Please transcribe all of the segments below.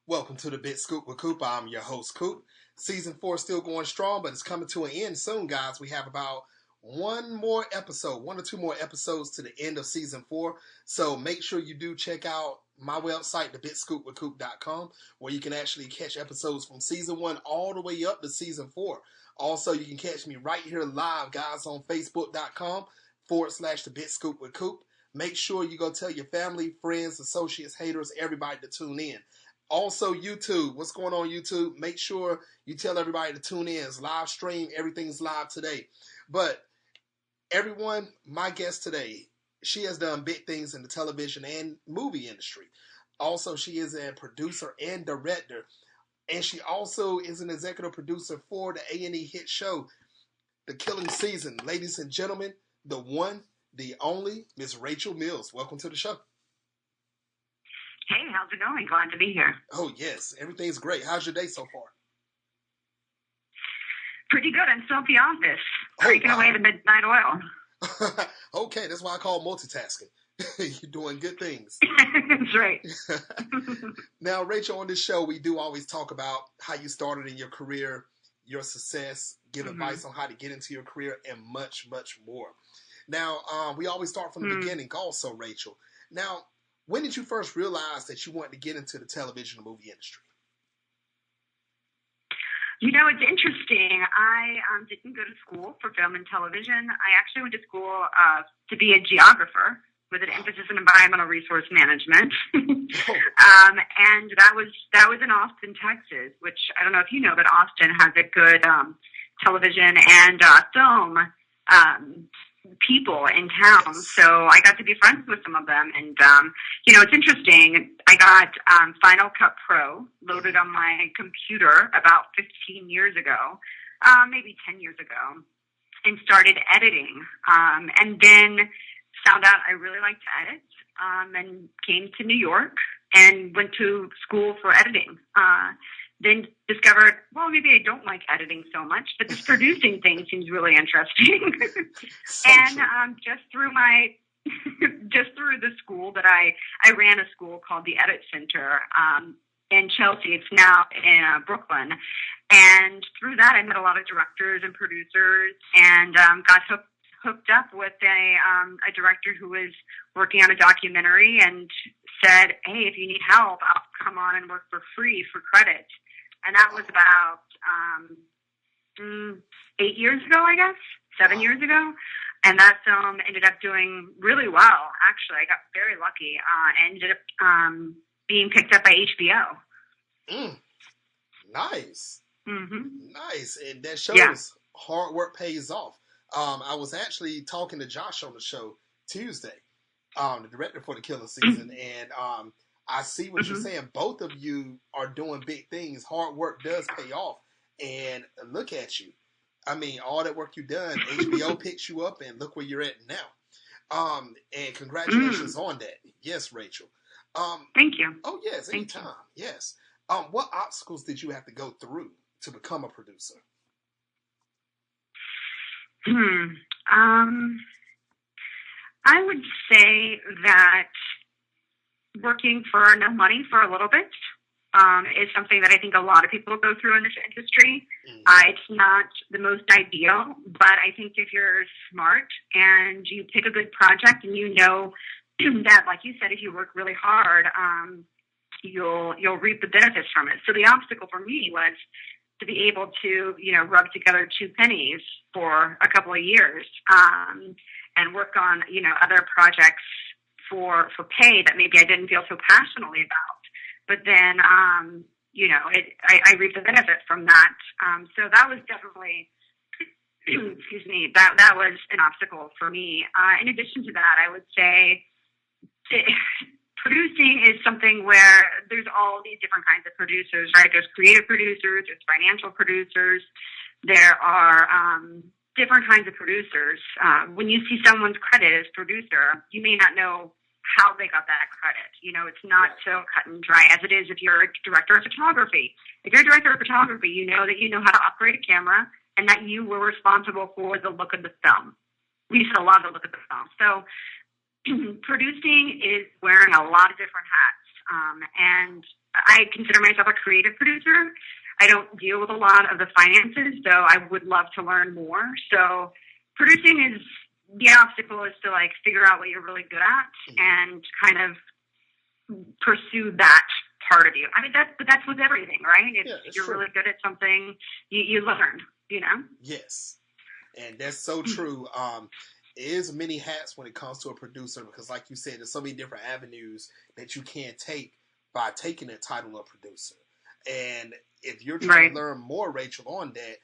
Welcome to the Big Scoop with Coop. I'm your host, Coop. Season 4 is still going strong, but it's coming to an end soon, guys. We have about one or two more episodes to the end of Season 4. So make sure you do check out my website, thebigscoopwithcoop.com, where you can actually catch episodes from Season 1 all the way up to Season 4. Also, you can catch me right here live, guys, on Facebook.com/The Big Scoop with Coop. Make sure you go tell your family, friends, associates, haters, everybody to tune in. Also, YouTube. What's going on, YouTube? Make sure you tell everybody to tune in. It's live stream. Everything's live today. But everyone, my guest today, she has done big things in the television and movie industry. Also, she is a producer and director. And she also is an executive producer for the A&E hit show, The Killing Season. Ladies and gentlemen, the one, the only, Miss Rachel Mills. Welcome to the show. Hey, how's it going? Glad to be here. Oh, yes. Everything's great. How's your day so far? Pretty good. I'm still at the office. Breaking away the midnight oil. Okay, that's why I call multitasking. You're doing good things. That's right. Now, Rachel, on this show, we do always talk about how you started in your career, your success, give advice on how to get into your career, and much, much more. Now, we always start from the beginning also, Rachel. Now, when did you first realize that you wanted to get into the television and movie industry? You know, it's interesting. I didn't go to school for film and television. I actually went to school to be a geographer with an emphasis in environmental resource management. And that was in Austin, Texas, which I don't know if you know, but Austin has a good television and film people in town, so I got to be friends with some of them, and you know, it's interesting. I got Final Cut Pro loaded on my computer about 15 years ago, maybe 10 years ago, and started editing, and then found out I really liked to edit, and came to New York and went to school for editing. Then discovered, well, maybe I don't like editing so much, but this producing thing seems really interesting. And just through the school that I ran a school called the Edit Center in Chelsea. It's now in Brooklyn. And through that, I met a lot of directors and producers, and got hooked up with a director who was working on a documentary and said, hey, if you need help, I'll come on and work for free for credit. And that was about 8 years ago, I guess, 7 years ago. And that film ended up doing really well, actually. I got very lucky. Ended up being picked up by HBO. Nice. Mm-hmm. Nice. And that shows hard work pays off. I was actually talking to Josh on the show Tuesday, the director for The Killing Season, and I see what you're saying. Both of you are doing big things. Hard work does pay off. And look at you. I mean, all that work you've done, HBO picks you up, and look where you're at now. And congratulations on that. Yes, Rachel. Thank you. Oh, yes, anytime. Yes. What obstacles did you have to go through to become a producer? I would say that working for no money for a little bit is something that I think a lot of people go through in this industry. It's not the most ideal, but I think if you're smart and you pick a good project and you know that, like you said, if you work really hard, you'll reap the benefits from it. So the obstacle for me was to be able to, rub together two pennies for a couple of years and work on, other projects for pay that maybe I didn't feel so passionately about. But then, I reaped the benefit from that. So that was definitely, excuse me, that was an obstacle for me. In addition to that, I would say producing is something where there's all these different kinds of producers, right? There's creative producers, there's financial producers, there are different kinds of producers. When you see someone's credit as producer, you may not know how they got that credit. It's not so cut and dry as it is if you're a director of photography. If you're a director of photography, you know that you know how to operate a camera, and that you were responsible for the look of the film. We used to love the look of the film. So producing is wearing a lot of different hats. And I consider myself a creative producer. I don't deal with a lot of the finances, so I would love to learn more. So producing is, the obstacle is to like figure out what you're really good at and kind of pursue that part of you. I mean, that's with everything, right? If you're really good at something, you learn, you know? Yes. And that's so true. It is many hats when it comes to a producer because, like you said, there's so many different avenues that you can take by taking the title of producer. And if you're trying to learn more, Rachel, on that,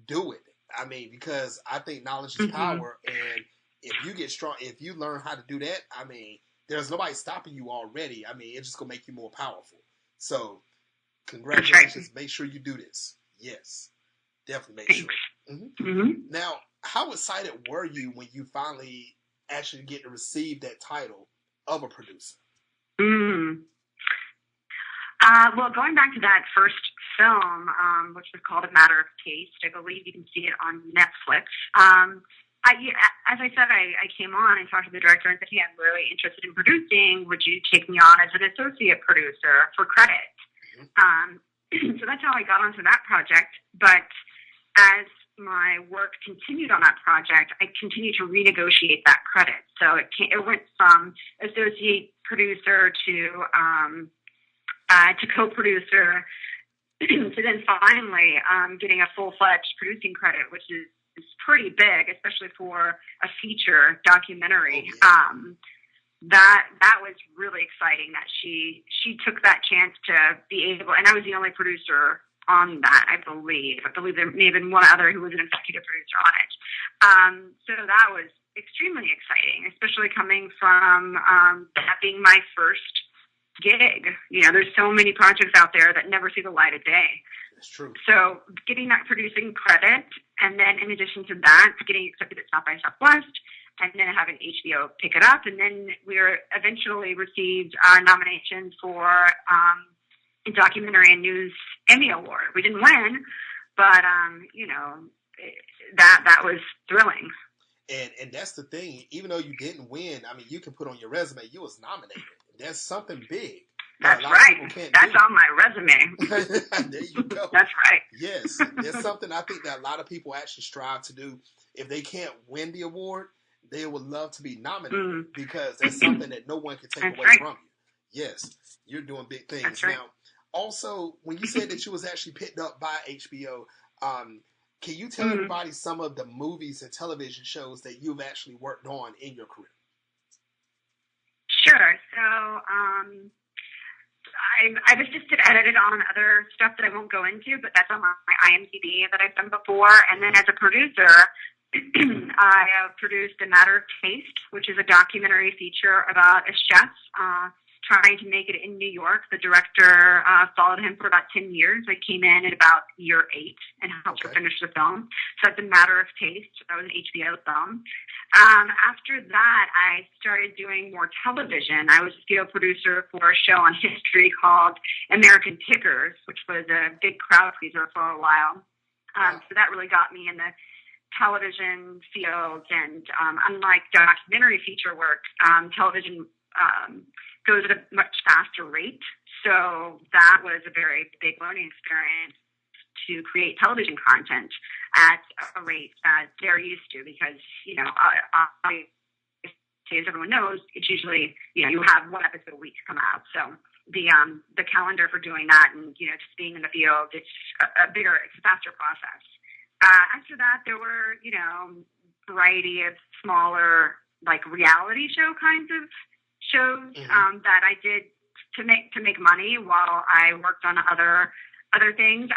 do it. I mean, because I think knowledge is power, and if you get strong, if you learn how to do that, I mean, there's nobody stopping you already. I mean, it's just gonna make you more powerful. So, congratulations! Make sure you do this. Yes, definitely make sure. Now, how excited were you when you finally actually get to receive that title of a producer? Well, going back to that first film, which was called A Matter of Taste, I believe you can see it on Netflix. As I said, I came on and talked to the director and said, hey, I'm really interested in producing. Would you take me on as an associate producer for credit? So that's how I got onto that project. But as my work continued on that project, I continued to renegotiate that credit. So it went from associate producer to co-producer, to then finally getting a full-fledged producing credit, which is pretty big, especially for a feature documentary. That was really exciting that she took that chance to be able, and I was the only producer on that, I believe. I believe there may have been one other who was an executive producer on it. So that was extremely exciting, especially coming from that being my first gig. You know, there's so many projects out there that never see the light of day. That's true. So getting that producing credit, and then in addition to that, getting accepted at South by Southwest, and then having HBO pick it up, and then we eventually received our nomination for a documentary and news Emmy Award. We didn't win, but you know, that was thrilling. And that's the thing. Even though you didn't win, I mean, you can put on your resume you was nominated. That's something big. That's right. That's on my resume. There you go. That's right. Yes. That's something I think that a lot of people actually strive to do. If they can't win the award, they would love to be nominated because that's something that no one can take away from you. Yes. You're doing big things. That's right. Now, also, when you said that you was actually picked up by HBO, can you tell everybody some of the movies and television shows that you've actually worked on in your career? Sure. So I've assisted edited on other stuff that I won't go into, but that's on my IMDb that I've done before. And then as a producer, I have produced A Matter of Taste, which is a documentary feature about a chef trying to make it in New York. The director followed him for about 10 years. I came in at about year 8 and helped her finish the film. So that's A Matter of Taste. That was an HBO film. After that, I started doing more television. I was a studio producer for a show on history called American Pickers, which was a big crowd pleaser for a while. So that really got me in the television field. And unlike documentary feature work, television goes at a much faster rate. So that was a very big learning experience to create television content at a rate that they're used to because, you know, as everyone knows, it's usually, you know, you have one episode a week come out. So the calendar for doing that and, you know, just being in the field, it's it's a faster process. After that, there were, you know, variety of smaller, like reality show kinds of shows that I did to make money while I worked on other things.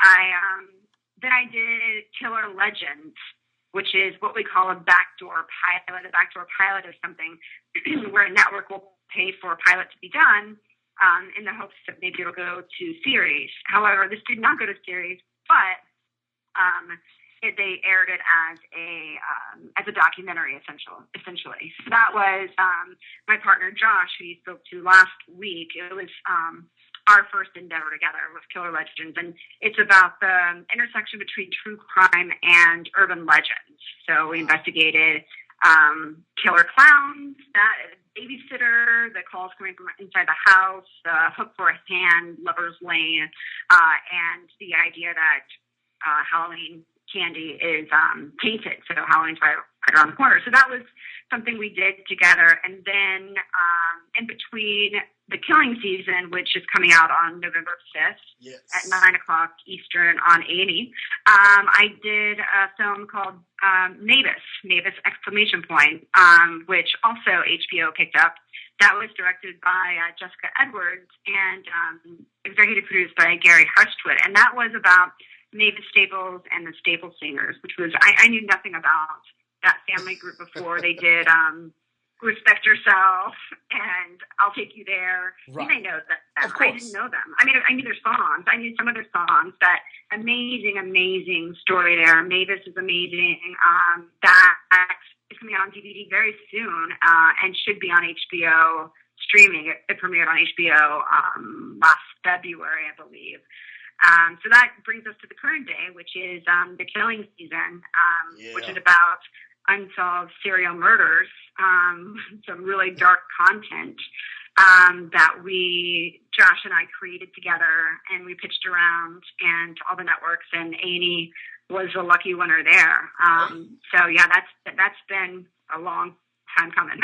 Then I did Killer Legends, which is what we call a backdoor pilot. A backdoor pilot is something where a network will pay for a pilot to be done in the hopes that maybe it'll go to series. However, this did not go to series, but they aired it as a documentary, essentially. So that was my partner Josh, who you spoke to last week. It was our first endeavor together with Killer Legends, and it's about the intersection between true crime and urban legends. So we investigated killer clowns, that babysitter, the calls coming from inside the house, the hook for a hand, lover's lane, and the idea that Halloween candy is tainted. So Halloween's right around the corner. So that was something we did together. And then in between the Killing Season, which is coming out on November 5th at 9 o'clock Eastern on A&E, I did a film called Mavis! Exclamation point, which also HBO picked up. That was directed by Jessica Edwards and executive produced by Gary Hustwood. And that was about Mavis Staples and the Staples Singers, which was, I knew nothing about that family group before. They did Respect Yourself and I'll Take You There. Right. You may know that. Of course. I didn't know them. I mean, I knew their songs. I knew some of their songs. That amazing story there. Mavis is amazing. That is coming out on DVD very soon and should be on HBO streaming. It premiered on HBO last February, I believe. So that brings us to the current day, which is the Killing Season, which is about unsolved serial murders, some really dark content that Josh and I created together, and we pitched around and all the networks, and A&E was the lucky winner there. So yeah, that's been a long time coming.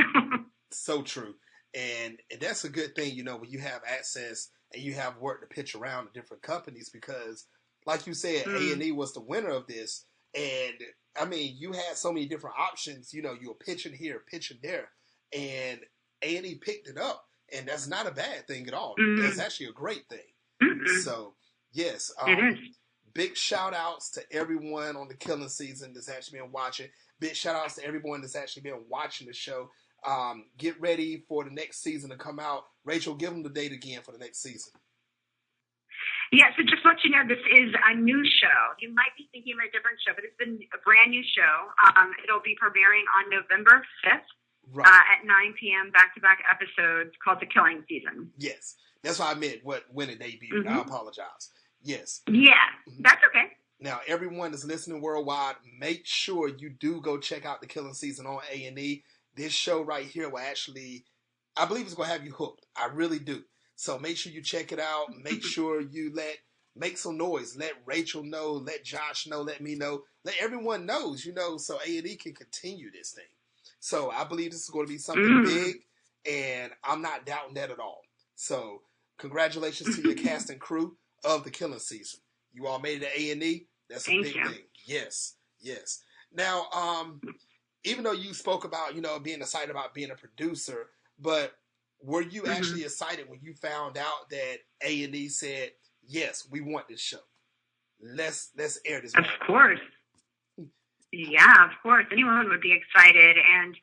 So true. And that's a good thing, when you have access and you have work to pitch around to different companies, because like you said, A&E was the winner of this. And I mean, you had so many different options, you were pitching here, pitching there, and A&E picked it up. And that's not a bad thing at all. That's actually a great thing. So yes, it is. Big shout outs to everyone on the Killing Season that's actually been watching. Big shout outs to everyone that's actually been watching the show. Get ready for the next season to come out. Rachel, give them the date again for the next season. Yeah, so just to let you know, this is a new show. You might be thinking of a different show, but it's been a brand new show. It'll be premiering on November 5th at 9 p.m. back-to-back episodes called The Killing Season. Yes, that's what I meant when it debuted. I apologize. Yes. Yeah, that's okay. Now, everyone that's listening worldwide, make sure you do go check out The Killing Season on A&E. This show right here will actually, I believe it's going to have you hooked. I really do. So make sure you check it out. Make sure you make some noise. Let Rachel know. Let Josh know. Let me know. Let everyone knows, so A&E can continue this thing. So I believe this is going to be something big, and I'm not doubting that at all. So congratulations to your cast and crew of The Killing Season. You all made it to A&E. That's a big thing. Yes. Now, even though you spoke about, being excited about being a producer, but were you actually excited when you found out that A&E said, yes, we want this show? Let's air this. Of course. Yeah, of course. Anyone would be excited. And,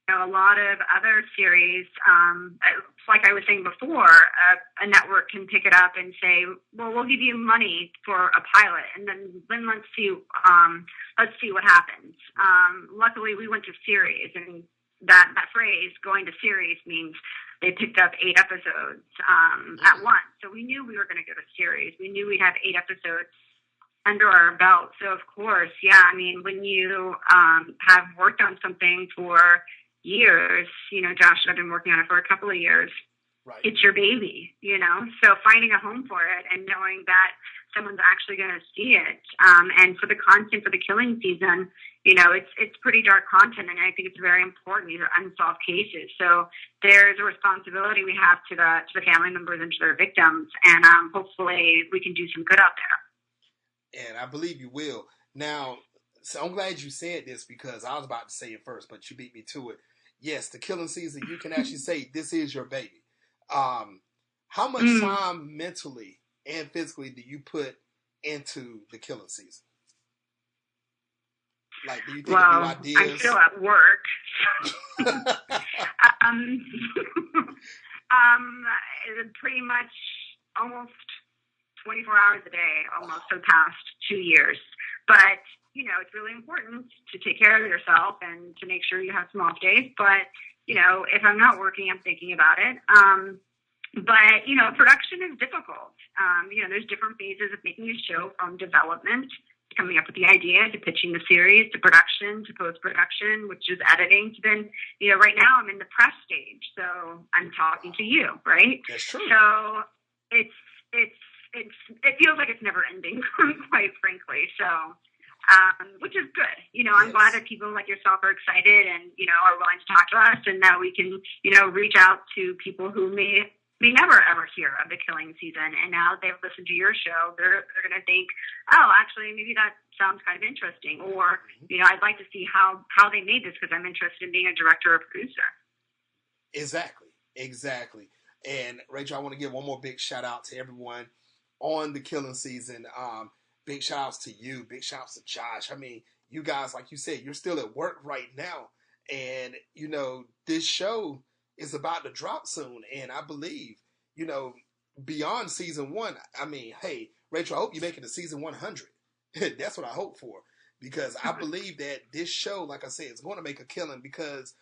a lot of other series, like I was saying before, a network can pick it up and say, well, we'll give you money for a pilot, and then let's see what happens. Luckily, we went to series, and that phrase, going to series, means they picked up 8 episodes at once. So we knew we were going to go to series. We knew we'd have 8 episodes under our belt. So, of course, yeah, I mean, when you have worked on something for years, Josh and I've been working on it for a couple of years, right. It's your baby, So finding a home for it and knowing that someone's actually going to see it. And for the content for The Killing Season, it's pretty dark content, and I think it's very important. These are unsolved cases, so there's a responsibility we have to the family members and to their victims, and hopefully we can do some good out there. And I believe you will. Now, so I'm glad you said this, because I was about to say it first, but you beat me to it. Yes, The Killing Season, you can actually say this is your baby. How much time mentally and physically do you put into The Killing Season? Like, do you think of new ideas? I'm still at work. Pretty much almost 24 hours a day, almost for the past 2 years. But, it's really important to take care of yourself and to make sure you have some off days. But, if I'm not working, I'm thinking about it. But, production is difficult. There's different phases of making a show, from development, to coming up with the idea, to pitching the series, to production, to post-production, which is editing, to then, right now I'm in the press stage. So I'm talking to you, right? That's true. So it feels like it's never ending, quite frankly. So, which is good. I'm glad that people like yourself are excited and, are willing to talk to us, and that we can, reach out to people who may never ever hear of the Killing season, and now they've listened to your show, they're going to think, oh, actually, maybe that sounds kind of interesting, or I'd like to see how they made this, because I'm interested in being a director or producer. Exactly. And Rachel, I want to give one more big shout out to everyone on the Killing season. Big shout outs to you. Big shout outs to Josh. I mean, you guys, like you said, you're still at work right now, and this show is about to drop soon, and I believe, beyond season 1, I mean, hey, Rachel, I hope you make it to season 100. That's what I hope for, because I believe that this show, like I said, is going to make a killing, because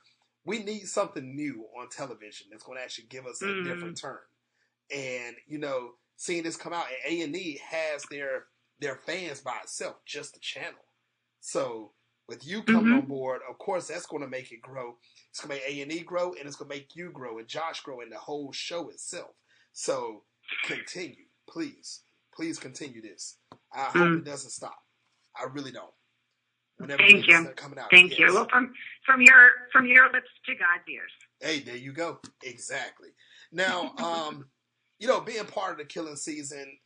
we need something new on television that's going to actually give us a different turn. And, seeing this come out, and A&E has their fans by itself, just the channel. So with you coming on board, of course, that's going to make it grow. It's going to make A&E grow, and it's going to make you grow, and Josh grow, and the whole show itself. So continue. Please continue this. I hope it doesn't stop. I really don't. Whenever Thank you. Coming out, Thank you. Well, from your lips to God's ears. Hey, there you go. Exactly. Now, being part of the Killing season,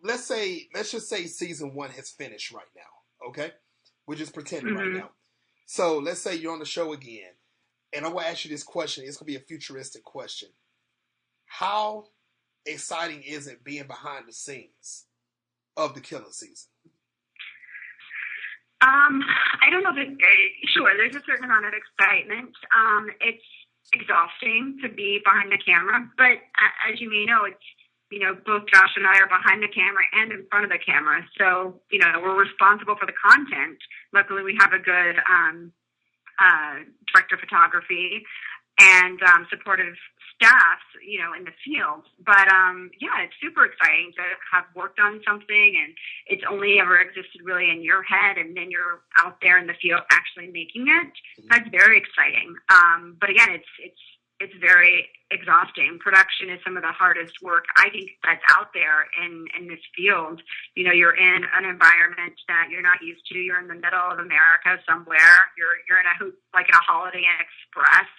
let's just say season 1 has finished right now. Okay, we're just pretending right now. So let's say you're on the show again, and I will ask you this question. It's going to be a futuristic question. How exciting is it being behind the scenes of the Killing season? I don't know that, sure, there's a certain amount of excitement. It's exhausting to be behind the camera, but as you may know, it's, both Josh and I are behind the camera and in front of the camera. So, we're responsible for the content. Luckily, we have a good director of photography and supportive staff, in the field. But, it's super exciting to have worked on something, and it's only ever existed really in your head, and then you're out there in the field actually making it. That's very exciting. But again, it's very exhausting. Production is some of the hardest work I think that's out there in this field. You're in an environment that you're not used to. You're in the middle of America somewhere. You're in a Holiday Inn Express,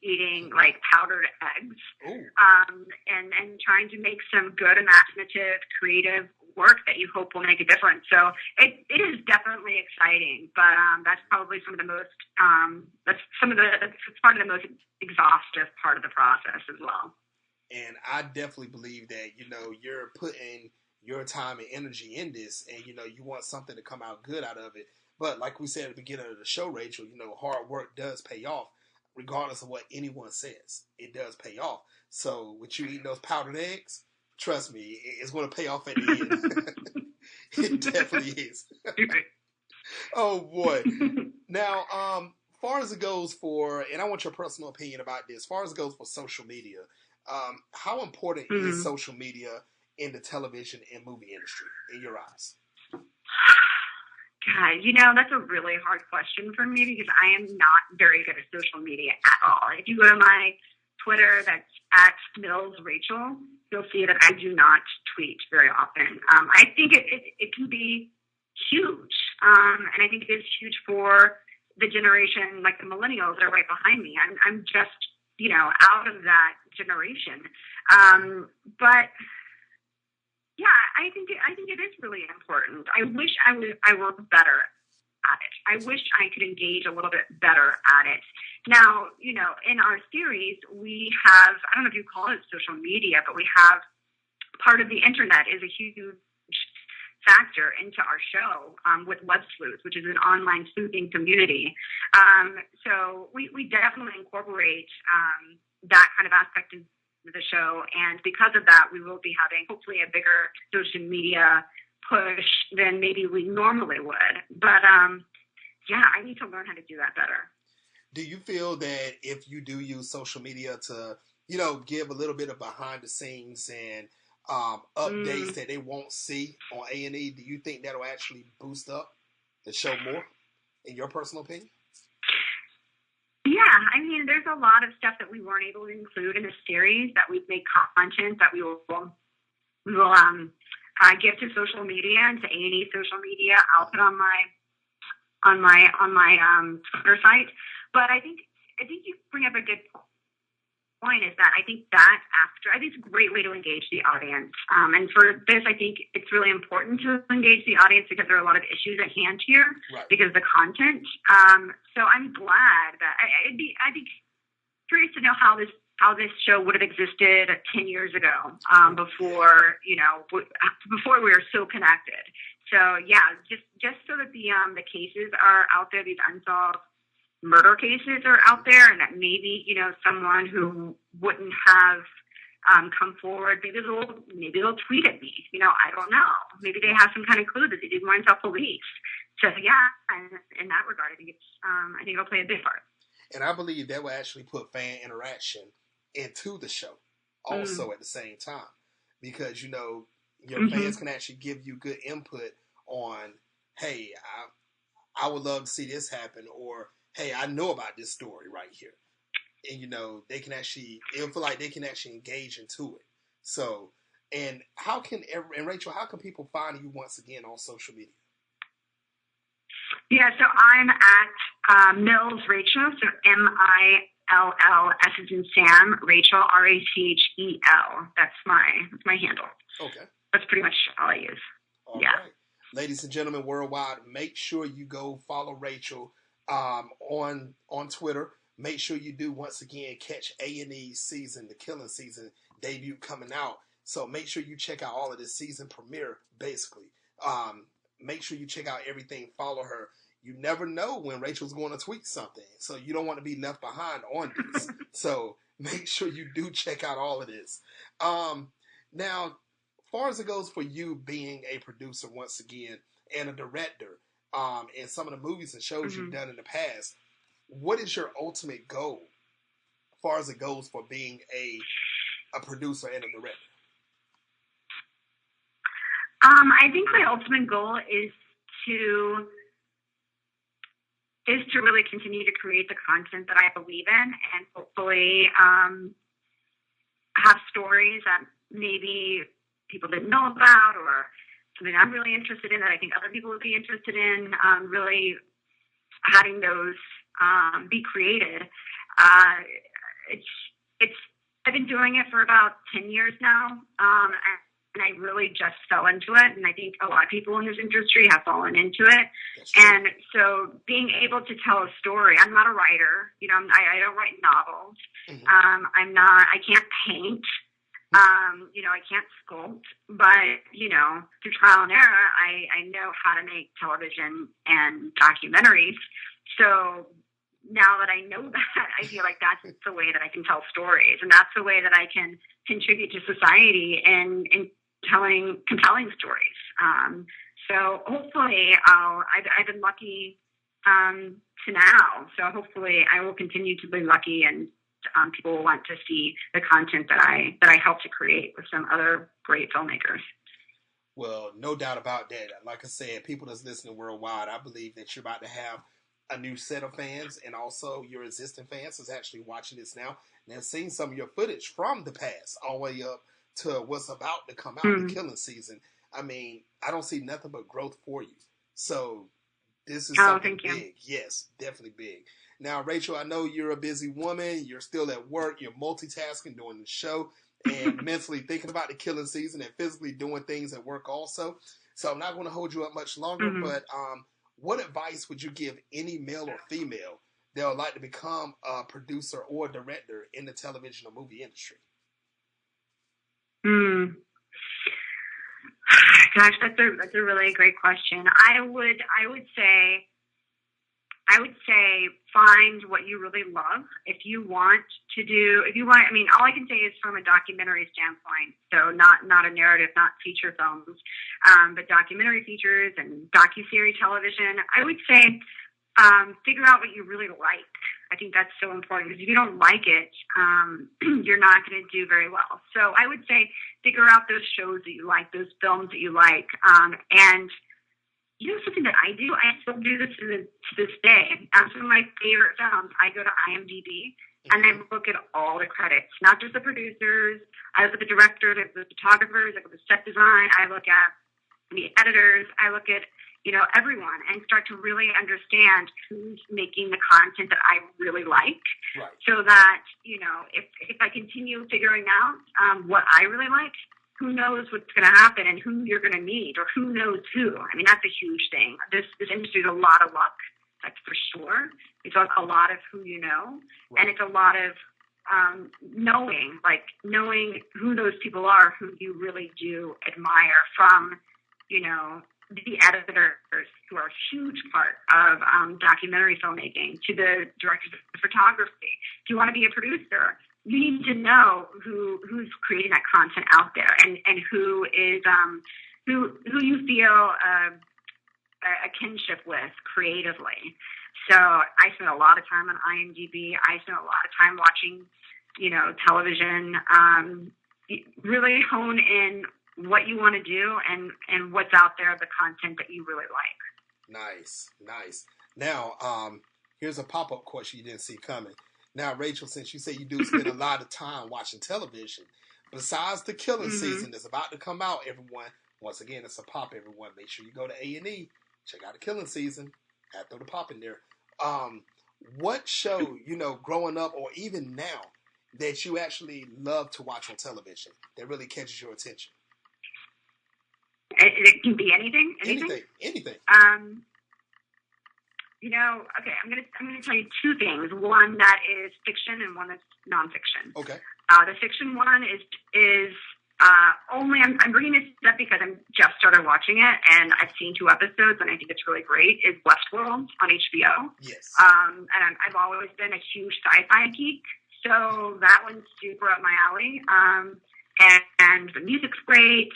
eating like powdered eggs, and trying to make some good, imaginative, creative work that you hope will make a difference. So it is definitely exciting, but that's probably some of the most that's part of the most exhaustive part of the process as well. And I definitely believe that you're putting your time and energy in this, and you want something to come out good out of it. But like we said at the beginning of the show, Rachel, hard work does pay off. Regardless of what anyone says, it does pay off. So with you eating those powdered eggs, trust me, it's going to pay off at the end. It definitely is. Oh boy. Now, far as it goes for, and I want your personal opinion about this, as far as it goes for social media, how important is social media in the television and movie industry in your eyes? God, that's a really hard question for me, because I am not very good at social media at all. If you go to my Twitter, that's at Mills Rachel, you'll see that I do not tweet very often. I think it can be huge, and I think it is huge for the generation, like the millennials that are right behind me. I'm just, out of that generation. But yeah, I think it is really important. I wish I were better at it. I wish I could engage a little bit better at it. Now, in our series, we have, I don't know if you call it social media, but we have part of the internet is a huge factor into our show with Web Sleuth, which is an online sleuthing community. So we definitely incorporate that kind of aspect of the show, and because of that, we will be having hopefully a bigger social media push than maybe we normally would. But I need to learn how to do that better. Do you feel that if you do use social media to give a little bit of behind the scenes and updates that they won't see on A&E, do you think that'll actually boost up the show more, in your personal opinion? Yeah, I mean, there's a lot of stuff that we weren't able to include in the series that we've made content that we will give to social media and to A&E social media. I'll put on my Twitter site. But I think you bring up a good point, is that I think it's a great way to engage the audience. And for this, I think it's really important to engage the audience because there are a lot of issues at hand here, right, because of the content. So I'm glad that I'd be curious to know how this show would have existed 10 years ago, before we were so connected. So yeah, just so that the cases are out there, these unsolved murder cases are out there, and that maybe someone who wouldn't have come forward, maybe they'll tweet at me. I don't know. Maybe they have some kind of clue that they didn't want to tell police. So yeah, and in that regard, I think it'll play a big part. And I believe that will actually put fan interaction into the show also at the same time, because your fans can actually give you good input on, hey, I would love to see this happen, or hey, I know about this story right here. And, they can it'll feel like they can actually engage into it. So, and Rachel, how can people find you once again on social media? Yeah, so I'm at Mills Rachel, so MILL, S as in Sam, Rachel, RACHEL. That's my handle. Okay. That's pretty much all I use. All right. Ladies and gentlemen worldwide, make sure you go follow Rachel on Twitter. Make sure you do, once again, catch A&E's season, the Killing season debut coming out. So make sure you check out all of this season premiere, basically. Make sure you check out everything. Follow her. You never know when Rachel's going to tweet something, so you don't want to be left behind on this. So make sure you do check out all of this. Now, as far as it goes for you being a producer, once again, and a director, in some of the movies and shows you've done in the past, what is your ultimate goal as far as it goes for being a producer and a director? I think my ultimate goal is to really continue to create the content that I believe in, and hopefully have stories that maybe people didn't know about, or something I'm really interested in that I think other people would be interested in, really having those be created. I've been doing it for about 10 years now, and I really just fell into it, and I think a lot of people in this industry have fallen into it. And so being able to tell a story, I'm not a writer, I don't write novels. I can't paint. I can't sculpt, but, through trial and error, I know how to make television and documentaries. So now that I know that, I feel like that's the way that I can tell stories, and that's the way that I can contribute to society in telling compelling stories. So hopefully I've been lucky to now. So hopefully I will continue to be lucky, and people will want to see the content that I helped to create with some other great filmmakers. Well, no doubt about that. Like I said, people that's listening worldwide, I believe that you're about to have a new set of fans, and also your existing fans is actually watching this now and have seen some of your footage from the past all the way up to what's about to come out, the Killing season. I mean, I don't see nothing but growth for you. So this is something big. Yes, definitely big. Now, Rachel, I know you're a busy woman. You're still at work. You're multitasking, doing the show, and mentally thinking about the Killing season, and physically doing things at work also. So I'm not going to hold you up much longer, but what advice would you give any male or female that would like to become a producer or a director in the television or movie industry? Gosh, that's a really great question. I would say find what you really love. If you want, I mean, all I can say is from a documentary standpoint. So not a narrative, not feature films, but documentary features and docuseries television. I would say figure out what you really like. I think that's so important because if you don't like it, you're not going to do very well. So I would say figure out those shows that you like, those films that you like, and you know something that I do? I still do this to this day. Some of my favorite films, I go to IMDb and I look at all the credits, not just the producers. I look at the directors, I look at the photographers, I look at the set design, I look at the editors, I look at everyone, and start to really understand who's making the content that I really like. Right. So that, if I continue figuring out what I really like, who knows what's going to happen and who you're going to meet or who knows who. I mean, that's a huge thing. This industry is a lot of luck, that's for sure. It's a lot of who you know, right. And it's a lot of knowing who those people are who you really do admire, from, the editors, who are a huge part of documentary filmmaking, to the directors of photography. If you want to be a producer, you need to know who's creating that content out there, and who is who you feel a kinship with creatively. So I spend a lot of time on IMDb. I spend a lot of time watching, television. Really hone in what you want to do and what's out there, the content that you really like. Nice. Now, here's a pop-up question you didn't see coming. Now, Rachel, since you say you do spend a lot of time watching television, besides the Killing season that's about to come out, everyone, once again, it's a pop, everyone. Make sure you go to A&E, check out the Killing season. I throw the pop in there. What show, growing up or even now, that you actually love to watch on television that really catches your attention? It can be anything. Anything. Okay, I'm gonna tell you two things. One that is fiction and one that's nonfiction. Okay. The fiction one is only I'm bringing this up because I just started watching it and I've seen 2 episodes and I think it's really great. Is Westworld on HBO. Yes. And I've always been a huge sci-fi geek, so that one's super up my alley. And the music's great.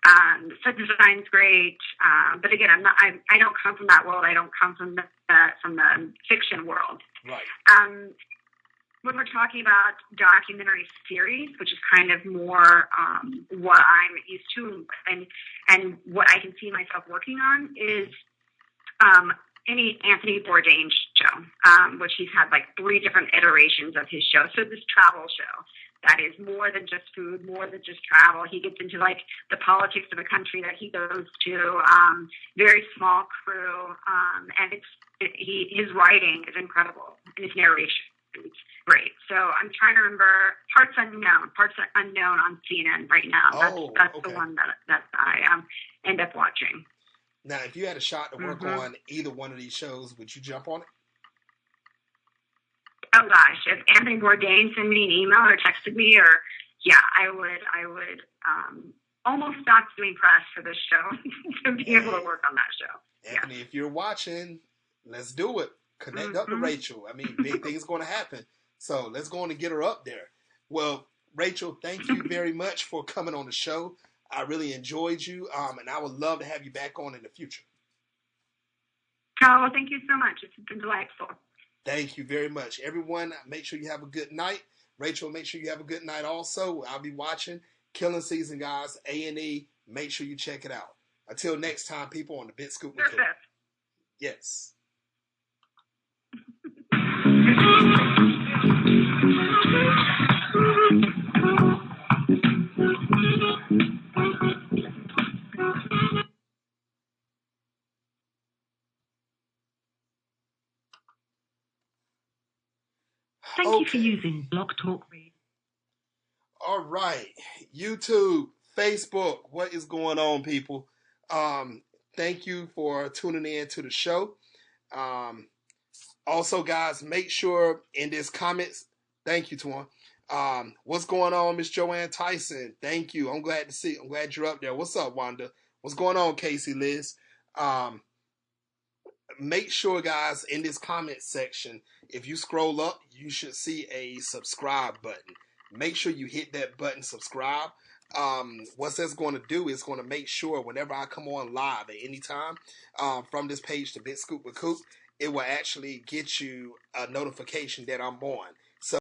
The set design's great, but again, I don't come from that world. I don't come from the fiction world. Right. When we're talking about documentary series, which is kind of more what I'm used to, and what I can see myself working on, is any Anthony Bourdain show, which he's had like 3 different iterations of his show. So this travel show that is more than just food, more than just travel. He gets into like the politics of a country that he goes to, very small crew, and his writing is incredible, and his narration is great. So I'm trying to remember Parts Unknown on CNN right now. That's okay. The one that I end up watching. Now, if you had a shot to work on either one of these shows, would you jump on it? Oh gosh, if Anthony Bourdain sent me an email or texted me, I would almost stop doing press for this show to be able to work on that show. Anthony, if you're watching, let's do it. Connect up to Rachel. I mean, big things going to happen. So let's go on and get her up there. Well, Rachel, thank you very much for coming on the show. I really enjoyed you, and I would love to have you back on in the future. Oh, well, thank you so much. It's been delightful. Thank you very much. Everyone, make sure you have a good night. Rachel, make sure you have a good night also. I'll be watching Killing Season, guys. A&E. Make sure you check it out. Until next time, people, on the Bit Scoop with Coop. Yes. Thank you for using Blog Talk Radio. All right. YouTube, Facebook, what is going on, people? Thank you for tuning in to the show. Also, guys, make sure in this comments, thank you, Tuan. What's going on, Miss Joanne Tyson? Thank you. I'm glad you're up there. What's up, Wanda? What's going on, Casey Liz? Make sure, guys, in this comment section, if you scroll up, you should see a subscribe button. Make sure you hit that button, subscribe. What that's going to do is going to make sure whenever I come on live at any time from this page to Bit Scoop with Coop, it will actually get you a notification that I'm on.